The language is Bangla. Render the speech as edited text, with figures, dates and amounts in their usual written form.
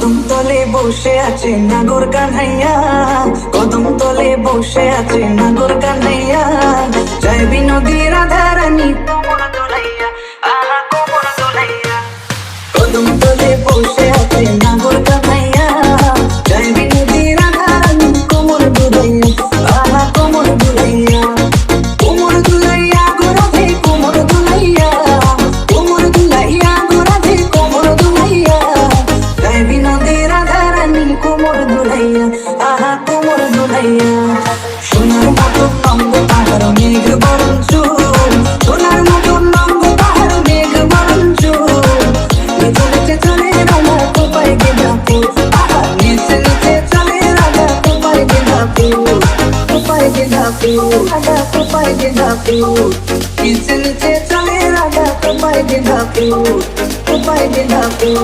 কদম তলে বসে আছে নাগর কানাইয়া, কদম তলে বসে আছে নাগর কানাইয়া, জয় বিনোদী রাধা রানী কোমর দোলাইয়া, আহা কোমর দোলাইয়া। কদম তলে বসে আছে নাগর কানাইয়া, জয় বিনোদী রাধা রানী কোমর দোলাইয়া, আহা কোমর দোলাইয়া। কোমর দোলাইয়া গো রাধে কোমর দোলাইয়া, কোমর দোলাইয়া গো রাধে কোমর দোলাইয়া, জয় বিনোদী রাধা রানী কোমর দোলাইয়া, আহা কোমর দোলাইয়া। সোনার মতো নন্দ পাহাড় মেঘ বরণ চুল, সোনার মতো নন্দ পাহাড় মেঘ বরণ চুল, নিচে নিচে চলে রাধা কোপায় গেঁদা ফুল, আহা নিচে নিচে চলে রাধা কোপায় গেঁদা ফুল, কোপায় গেঁদা ফুল, রাধা কোপায় গেঁদা ফুল, নিচে নিচে চলে রাধা কোপায় গেঁদা ফুল, কোপায় গেঁদা ফুল।